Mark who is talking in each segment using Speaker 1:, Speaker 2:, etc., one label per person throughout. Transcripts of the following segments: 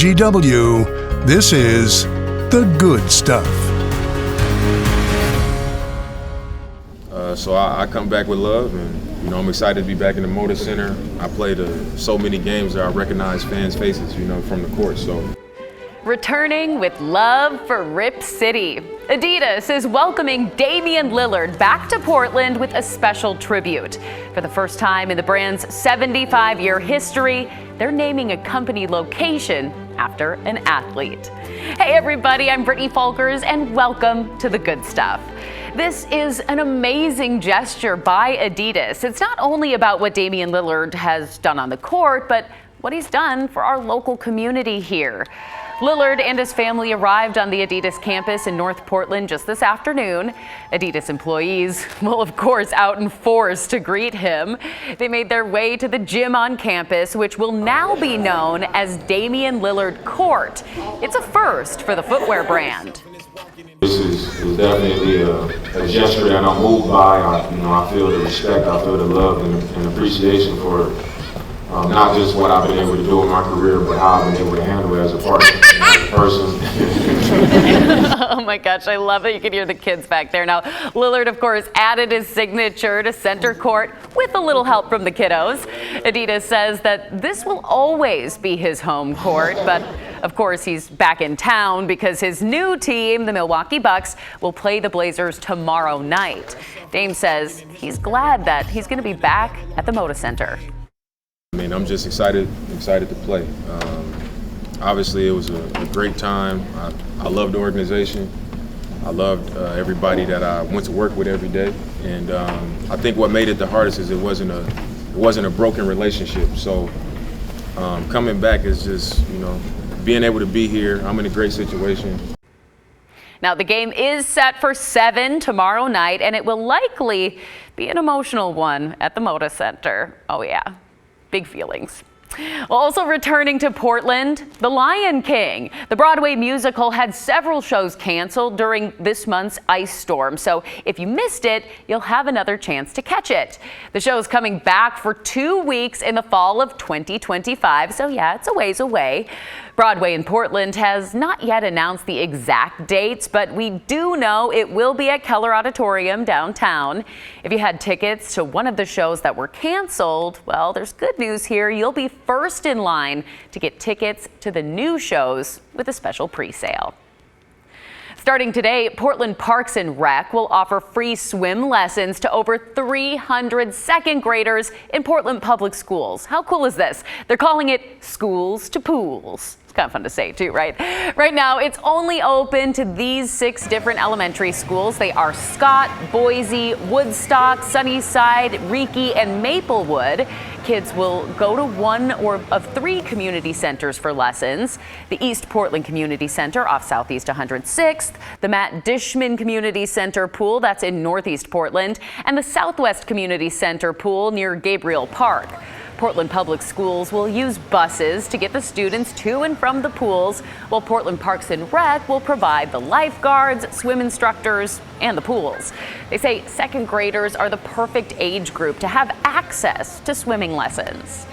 Speaker 1: GW, this is The Good Stuff.
Speaker 2: So I come back with love, and I'm excited to be back in the Motor Center. I played so many games that I recognize fans' faces, from the court. So.
Speaker 3: Returning with love for Rip City. Adidas is welcoming Damian Lillard back to Portland with a special tribute. For the first time in the brand's 75-year history, they're naming a company location after an athlete. Hey everybody, I'm Brittany Folkers and welcome to The Good Stuff. This is an amazing gesture by Adidas. It's not only about what Damian Lillard has done on the court, but what he's done for our local community here. Lillard and his family arrived on the Adidas campus in North Portland just this afternoon. Adidas employees will, of course, out in force to greet him. They made their way to the gym on campus, which will now be known as Damian Lillard Court. It's a first for the footwear brand.
Speaker 2: This is definitely a gesture that I'm moved by. I feel the respect, I feel the love and appreciation for not just what I've been able to do in my career, but how I've been able to handle it as a partner, as a person.
Speaker 3: Oh my gosh, I love it. You can hear the kids back there. Now, Lillard, of course, added his signature to center court with a little help from the kiddos. Adidas says that this will always be his home court, but of course, he's back in town because his new team, the Milwaukee Bucks, will play the Blazers tomorrow night. Dame says he's glad that he's going to be back at the Moda Center.
Speaker 2: I'm just excited to play. Obviously, it was a great time. I loved the organization. I loved everybody that I went to work with every day. And I think what made it the hardest is it wasn't a broken relationship. So coming back is just, being able to be here. I'm in a great situation.
Speaker 3: Now, the game is set for 7 tomorrow night, and it will likely be an emotional one at the Moda Center. Oh, yeah. Big feelings. Also returning to Portland, The Lion King. The Broadway musical had several shows canceled during this month's ice storm, so if you missed it, you'll have another chance to catch it. The show's coming back for 2 weeks in the fall of 2025, so yeah, it's a ways away. Broadway in Portland has not yet announced the exact dates, but we do know it will be at Keller Auditorium downtown. If you had tickets to one of the shows that were canceled, well, there's good news here. You'll be first in line to get tickets to the new shows with a special pre-sale. Starting today, Portland Parks and Rec will offer free swim lessons to over 300 second graders in Portland Public Schools. How cool is this? They're calling it Schools to Pools. It's kind of fun to say too, right? Right now, it's only open to these 6 different elementary schools. They are Scott, Boise, Woodstock, Sunnyside, Reiki, and Maplewood. Kids will go to one of 3 community centers for lessons. The East Portland Community Center off Southeast 106th, the Matt Dishman Community Center pool that's in Northeast Portland, and the Southwest Community Center pool near Gabriel Park. Portland Public Schools will use buses to get the students to and from the pools, while Portland Parks and Rec will provide the lifeguards, swim instructors, and the pools. They say second graders are the perfect age group to have access to swimming lessons.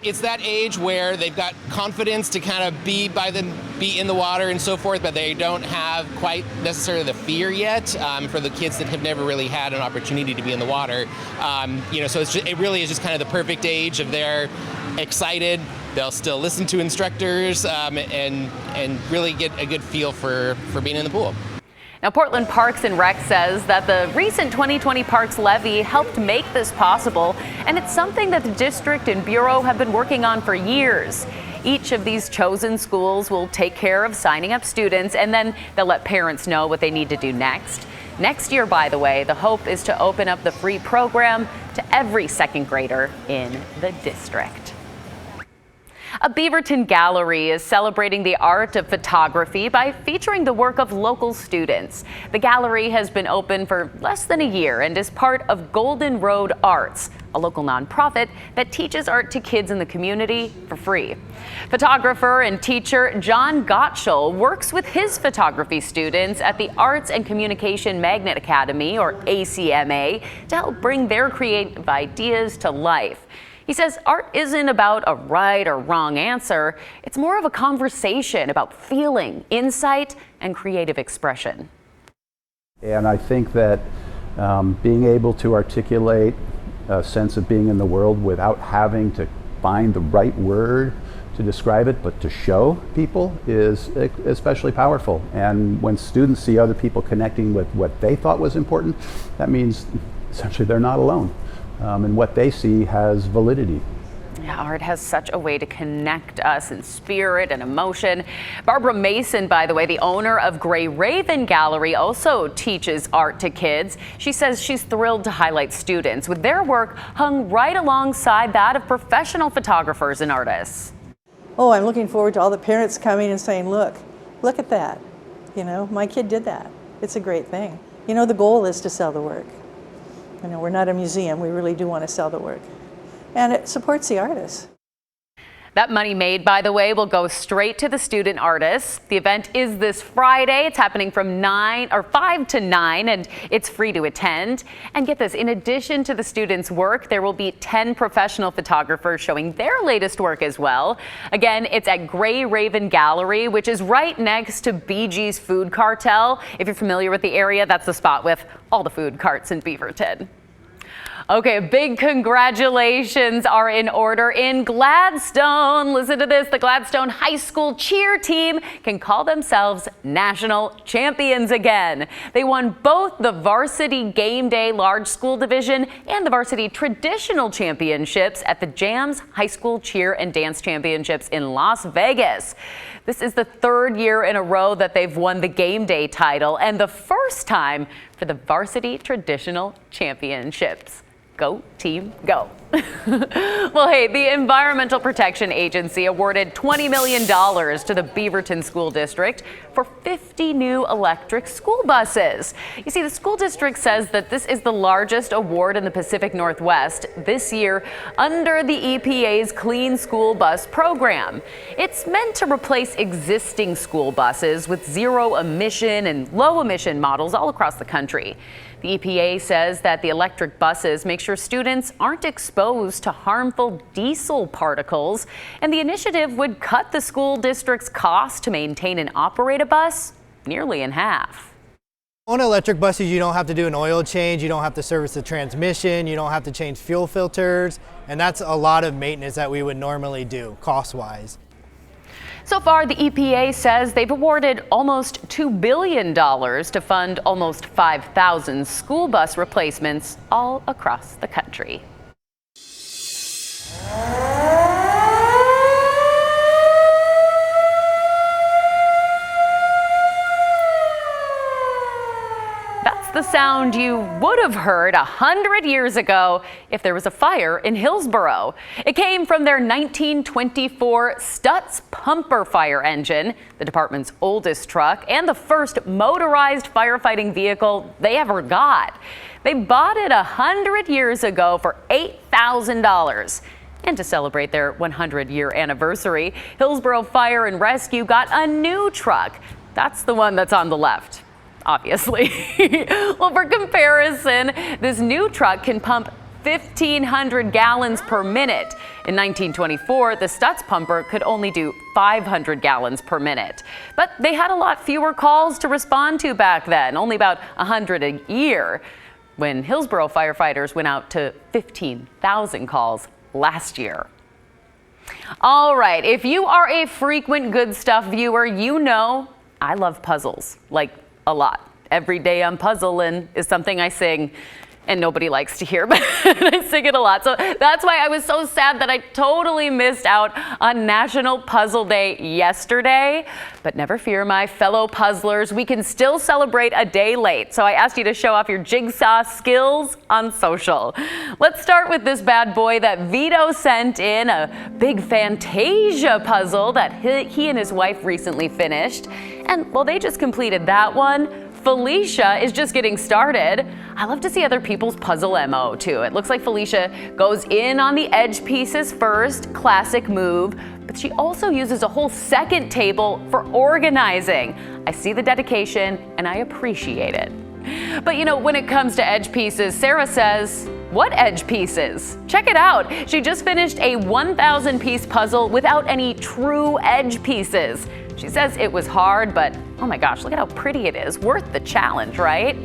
Speaker 4: It's that age where they've got confidence to kind of be in the water and so forth, but they don't have quite necessarily the fear yet for the kids that have never really had an opportunity to be in the water. So it really is just kind of the perfect age of they're excited. They'll still listen to instructors and really get a good feel for being in the pool.
Speaker 3: Now, Portland Parks and Rec says that the recent 2020 Parks Levy helped make this possible, and it's something that the district and bureau have been working on for years. Each of these chosen schools will take care of signing up students, and then they'll let parents know what they need to do next. Next year, by the way, the hope is to open up the free program to every second grader in the district. A Beaverton gallery is celebrating the art of photography by featuring the work of local students. The gallery has been open for less than a year and is part of Golden Road Arts, a local nonprofit that teaches art to kids in the community for free. Photographer and teacher John Gottschall works with his photography students at the Arts and Communication Magnet Academy, or ACMA, to help bring their creative ideas to life. He says art isn't about a right or wrong answer. It's more of a conversation about feeling, insight, and creative expression.
Speaker 5: And I think that being able to articulate a sense of being in the world without having to find the right word to describe it, but to show people is especially powerful. And when students see other people connecting with what they thought was important, that means essentially they're not alone. And what they see has validity.
Speaker 3: Yeah, art has such a way to connect us in spirit and emotion. Barbara Mason, by the way, the owner of Gray Raven Gallery, also teaches art to kids. She says she's thrilled to highlight students with their work hung right alongside that of professional photographers and artists.
Speaker 6: Oh, I'm looking forward to all the parents coming and saying, look at that. You know, my kid did that. It's a great thing. You know, the goal is to sell the work. You know, we're not a museum. We really do want to sell the work. And it supports the artists.
Speaker 3: That money made, by the way, will go straight to the student artists. The event is this Friday. It's happening from 5 to 9, and it's free to attend. And get this, in addition to the students' work, there will be 10 professional photographers showing their latest work as well. Again, it's at Gray Raven Gallery, which is right next to BG's Food Cartel. If you're familiar with the area, that's the spot with all the food carts in Beaverton. Okay, big congratulations are in order in Gladstone. Listen to this. The Gladstone High School cheer team can call themselves national champions again. They won both the varsity game day large school division and the varsity traditional championships at the JAMS High School Cheer and Dance Championships in Las Vegas. This is the third year in a row that they've won the game day title and the first time for the varsity traditional championships. Go team, go. Well, hey, the Environmental Protection Agency awarded $20 million to the Beaverton School District for 50 new electric school buses. You see, the school district says that this is the largest award in the Pacific Northwest this year under the EPA's Clean School Bus program. It's meant to replace existing school buses with zero emission and low emission models all across the country. The EPA says that the electric buses make sure students aren't exposed to harmful diesel particles, and the initiative would cut the school district's cost to maintain and operate a bus nearly in half.
Speaker 7: On electric buses, you don't have to do an oil change, you don't have to service the transmission, you don't have to change fuel filters, and that's a lot of maintenance that we would normally do cost-wise.
Speaker 3: So far, the EPA says they've awarded almost $2 billion to fund almost 5,000 school bus replacements all across the country. That's the sound you would have heard 100 years ago if there was a fire in Hillsboro. It came from their 1924 Stutz pumper fire engine, the department's oldest truck, and the first motorized firefighting vehicle they ever got. They bought it 100 years ago for $8,000. And to celebrate their 100-year anniversary, Hillsboro Fire and Rescue got a new truck. That's the one that's on the left. Obviously. Well, for comparison, this new truck can pump 1,500 gallons per minute. In 1924, the Stutz pumper could only do 500 gallons per minute. But they had a lot fewer calls to respond to back then, only about 100 a year, when Hillsboro firefighters went out to 15,000 calls last year. All right, if you are a frequent Good Stuff viewer, you know I love puzzles, like a lot. Every day I'm puzzling is something I sing, and nobody likes to hear, but I sing it a lot. So that's why I was so sad that I totally missed out on National Puzzle Day yesterday. But never fear, my fellow puzzlers, we can still celebrate a day late. So I asked you to show off your jigsaw skills on social. Let's start with this bad boy that Vito sent in, a big Fantasia puzzle that he and his wife recently finished. And while they just completed that one, Felicia is just getting started. I love to see other people's puzzle MO too. It looks like Felicia goes in on the edge pieces first, classic move, but she also uses a whole second table for organizing. I see the dedication and I appreciate it. But you know, when it comes to edge pieces, Sarah says What edge pieces? Check it out. She just finished a 1,000-piece puzzle without any true edge pieces. She says it was hard, but oh my gosh, look at how pretty it is. Worth the challenge, right?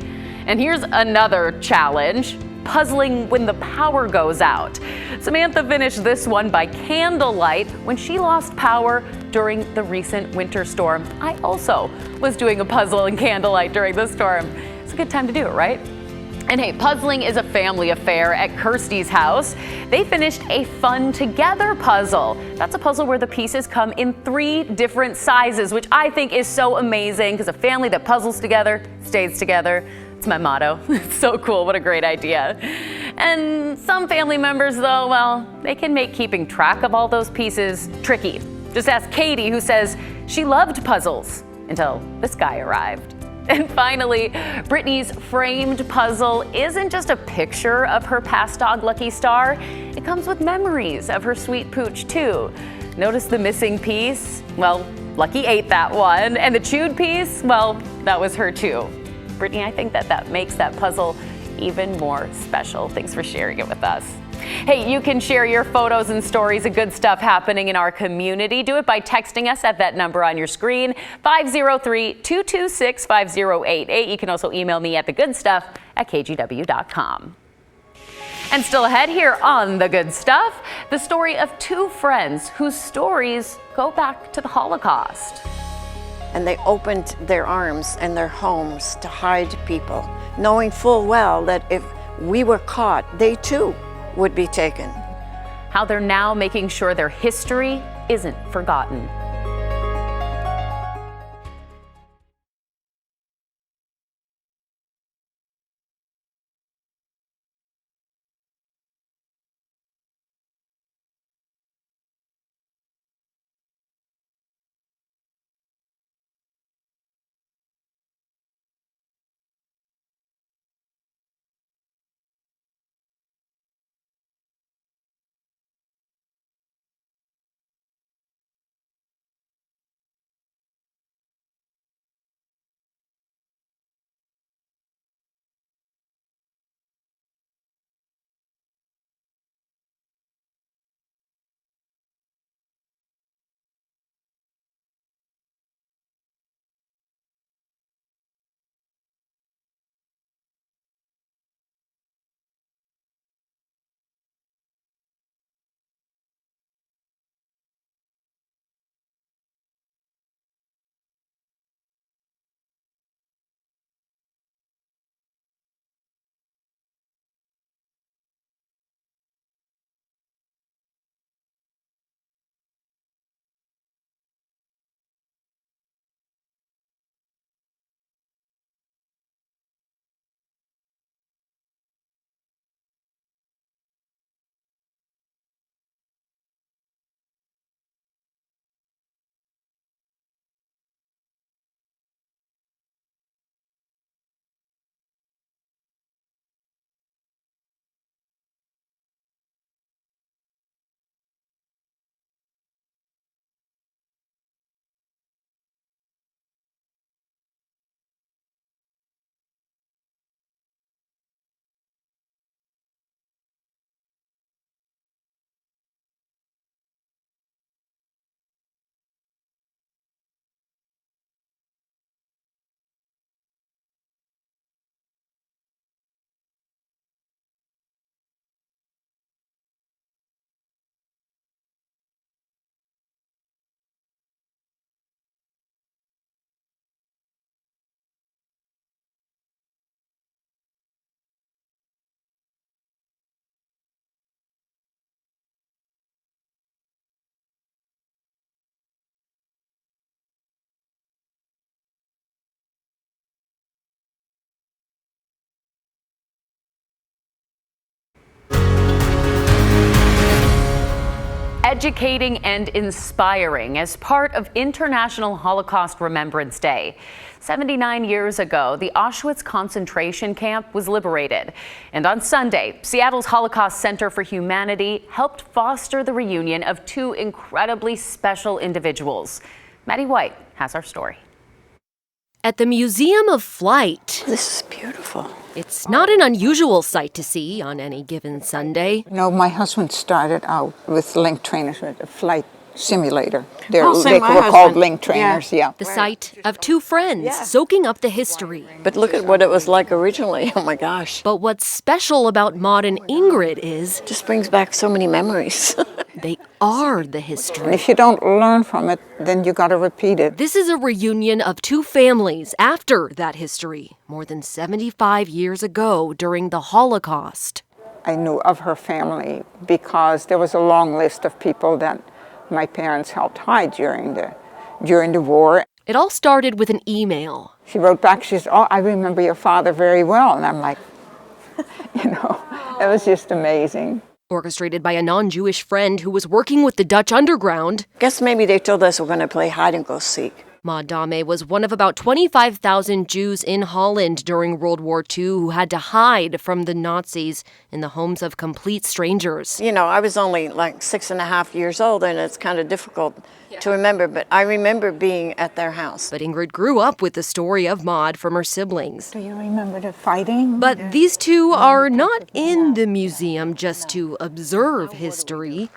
Speaker 3: And here's another challenge: puzzling when the power goes out. Samantha finished this one by candlelight when she lost power during the recent winter storm. I also was doing a puzzle in candlelight during the storm. It's a good time to do it, right? And hey, puzzling is a family affair at Kirsty's house. They finished a fun together puzzle. That's a puzzle where the pieces come in 3 different sizes, which I think is so amazing because a family that puzzles together stays together. It's my motto. It's so cool. What a great idea. And some family members, though, well, they can make keeping track of all those pieces tricky. Just ask Katie, who says she loved puzzles until this guy arrived. And finally, Brittany's framed puzzle isn't just a picture of her past dog, Lucky Star. It comes with memories of her sweet pooch, too. Notice the missing piece? Well, Lucky ate that one. And the chewed piece? Well, that was her, too. Brittany, I think that makes that puzzle even more special. Thanks for sharing it with us. Hey, you can share your photos and stories of good stuff happening in our community. Do it by texting us at that number on your screen, 503-226-5088. You can also email me at thegoodstuff@kgw.com. And still ahead here on The Good Stuff, the story of 2 friends whose stories go back to the Holocaust.
Speaker 8: And they opened their arms and their homes to hide people, knowing full well that if we were caught, they too would be taken.
Speaker 3: How they're now making sure their history isn't forgotten. Educating and inspiring as part of International Holocaust Remembrance Day. 79 years ago, the Auschwitz concentration camp was liberated. And on Sunday, Seattle's Holocaust Center for Humanity helped foster the reunion of 2 incredibly special individuals. Maddie White has our story.
Speaker 9: At the Museum of Flight.
Speaker 8: This is beautiful.
Speaker 9: It's not an unusual sight to see on any given Sunday.
Speaker 10: No, my husband started out with link trainers with a flight simulator. They
Speaker 8: Oh, same, my
Speaker 10: were called
Speaker 8: husband.
Speaker 10: link trainers, yeah.
Speaker 9: The sight of two friends soaking up the history.
Speaker 8: But look at what it was like originally. Oh my gosh.
Speaker 9: But what's special about Maud and Ingrid is
Speaker 8: Just brings back so many memories.
Speaker 9: they are the
Speaker 10: And
Speaker 9: history.
Speaker 10: if you don't learn from it, then you got to repeat it.
Speaker 9: This is a reunion of two families after that history, more than 75 years ago during the Holocaust.
Speaker 10: I knew of her family because there was a long list of people that my parents helped hide during the war.
Speaker 9: It all started with an email.
Speaker 10: She wrote back, she said, "Oh, I remember your father very well." And I'm like, you know, it was just amazing.
Speaker 9: Orchestrated by a non-Jewish friend who was working with the Dutch underground,
Speaker 8: Guess maybe they told us we're going to play hide and go seek.
Speaker 9: Maud Dame was one of about 25,000 Jews in Holland during World War II who had to hide from the Nazis in the homes of complete strangers.
Speaker 8: You know, I was only like 6.5 years old, and it's kind of difficult to remember, but I remember being at their house.
Speaker 9: But Ingrid grew up with the story of Maud from her siblings.
Speaker 10: Do you remember the fighting?
Speaker 9: But these two are not in the museum just to observe history.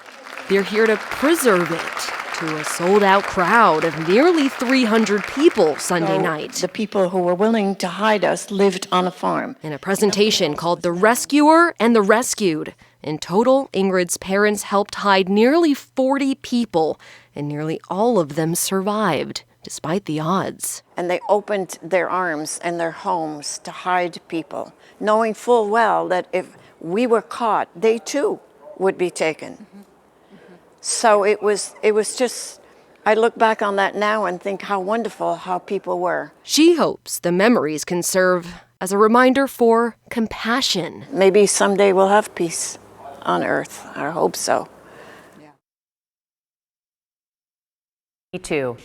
Speaker 9: They're here to preserve it to a sold-out crowd of nearly 300 people Sunday night.
Speaker 8: The people who were willing to hide us lived on a farm.
Speaker 9: In a presentation called The Rescuer and the Rescued. In total, Ingrid's parents helped hide nearly 40 people, and nearly all of them survived, despite the odds.
Speaker 8: And they opened their arms and their homes to hide people, knowing full well that if we were caught, they too would be taken. So it was just, I look back on that now and think how wonderful how people were.
Speaker 9: She hopes the memories can serve as a reminder for compassion.
Speaker 8: Maybe someday we'll have peace on earth. I hope so.
Speaker 3: Me too.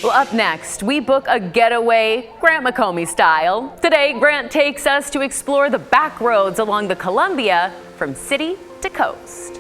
Speaker 3: Well, up next, we book a getaway Grant McComie style. Today, Grant takes us to explore the back roads along the Columbia from city to coast.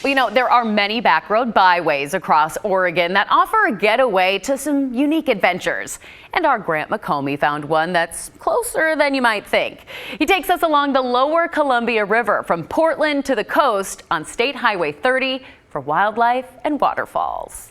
Speaker 3: Well, you know, there are many backroad byways across Oregon that offer a getaway to some unique adventures. And our Grant McComey found one that's closer than you might think. He takes us along the lower Columbia River from Portland to the coast on State Highway 30 for wildlife and waterfalls.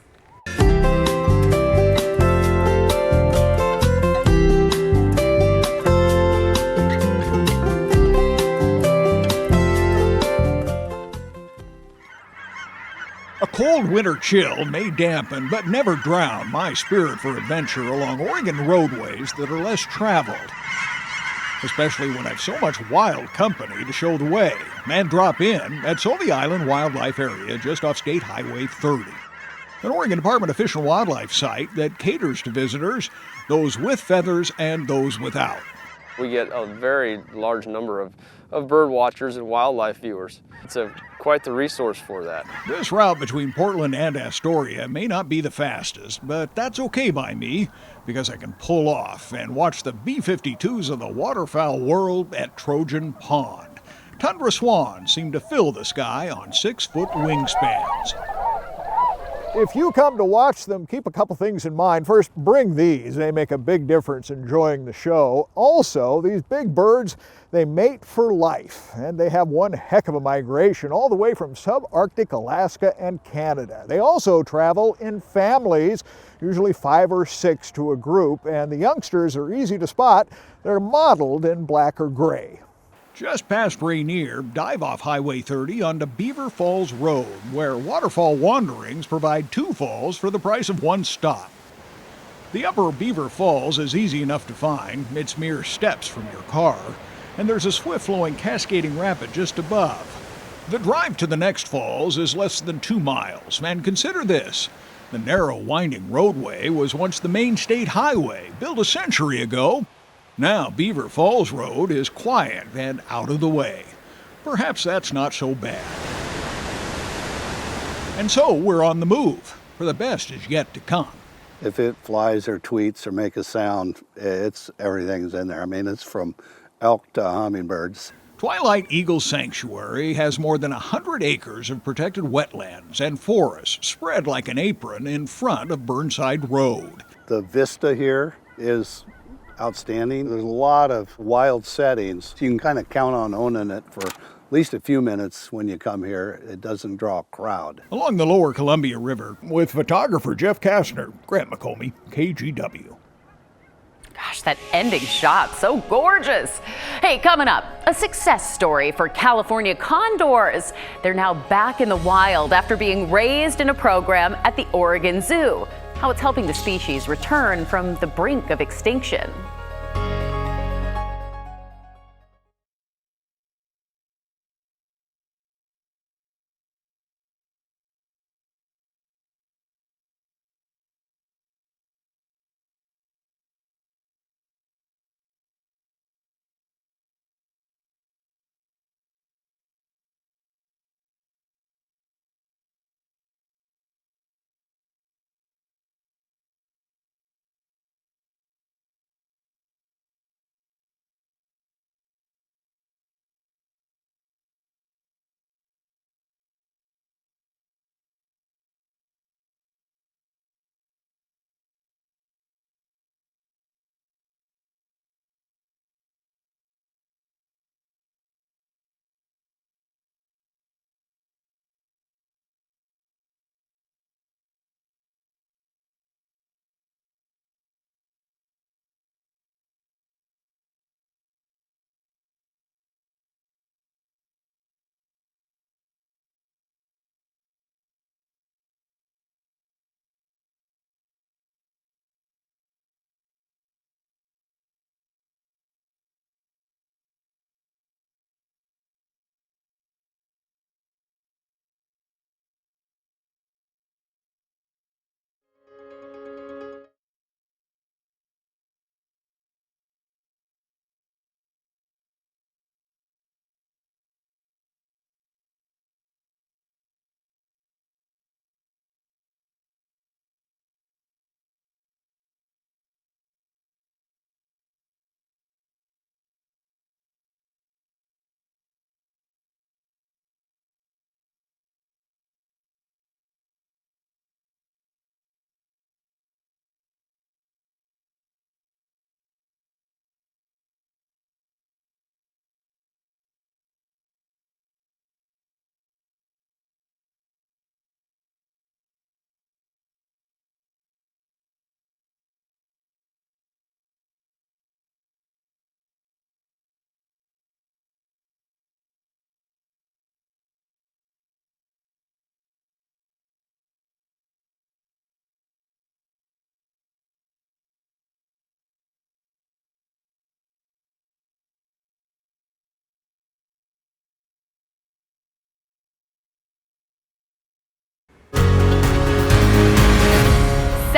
Speaker 11: A cold winter chill may dampen but never drown my spirit for adventure along Oregon roadways that are less traveled, especially when I've so much wild company to show the way, and drop in at Sauvie Island Wildlife Area just off State Highway 30, an Oregon Department of Fish and Wildlife site that caters to visitors, those with feathers and those without.
Speaker 12: We get a very large number of bird watchers and wildlife viewers. It's quite the resource for that.
Speaker 11: This route between Portland and Astoria may not be the fastest, but that's okay by me because I can pull off and watch the B-52s of the waterfowl world at Trojan Pond. Tundra swans seem to fill the sky on 6-foot wingspans.
Speaker 13: If you come to watch them, keep a couple things in mind. First, bring these. They make a big difference enjoying the show. Also, these big birds, they mate for life, and they have one heck of a migration all the way from subarctic Alaska and Canada. They also travel in families, usually 5 or 6 to a group, and the youngsters are easy to spot. They're mottled in black or gray.
Speaker 11: Just past Rainier, dive off Highway 30 onto Beaver Falls Road, where waterfall wanderings provide 2 falls for the price of 1 stop. The upper Beaver Falls is easy enough to find. It's mere steps from your car, and there's a swift-flowing cascading rapid just above. The drive to the next falls is less than 2 miles, and consider this. The narrow, winding roadway was once the main state highway, built a century ago. Now Beaver Falls Road is quiet and out of the way. Perhaps that's not so bad. And so we're on the move, for the best is yet to come.
Speaker 14: If it flies or tweets or make a sound, everything's in there. I mean, it's from elk to hummingbirds.
Speaker 11: Twilight Eagle Sanctuary has more than 100 acres of protected wetlands and forests spread like an apron in front of Burnside Road.
Speaker 14: The vista here is outstanding. There's a lot of wild settings. You can kind of count on owning it for at least a few minutes when you come here. It doesn't draw a crowd.
Speaker 11: Along the lower Columbia River, with photographer Jeff Kastner, Grant McComey, KGW.
Speaker 3: Gosh, that ending shot, so gorgeous. Hey, coming up, a success story for California condors. They're now back in the wild after being raised in a program at the Oregon Zoo. How it's helping the species return from the brink of extinction.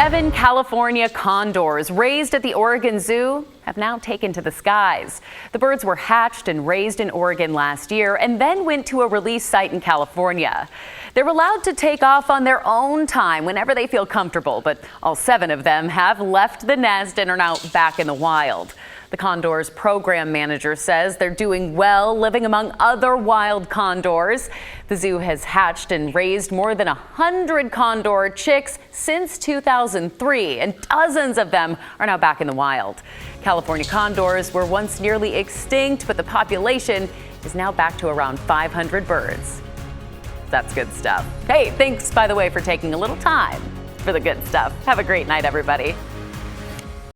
Speaker 3: 7 California condors raised at the Oregon Zoo have now taken to the skies. The birds were hatched and raised in Oregon last year and then went to a release site in California. They're allowed to take off on their own time whenever they feel comfortable, but all 7 of them have left the nest and are now back in the wild. The condors program manager says they're doing well, living among other wild condors. The zoo has hatched and raised more than 100 condor chicks since 2003, and dozens of them are now back in the wild. California condors were once nearly extinct, but the population is now back to around 500 birds. That's good stuff. Hey, thanks, by the way, for taking a little time for the good stuff. Have a great night, everybody.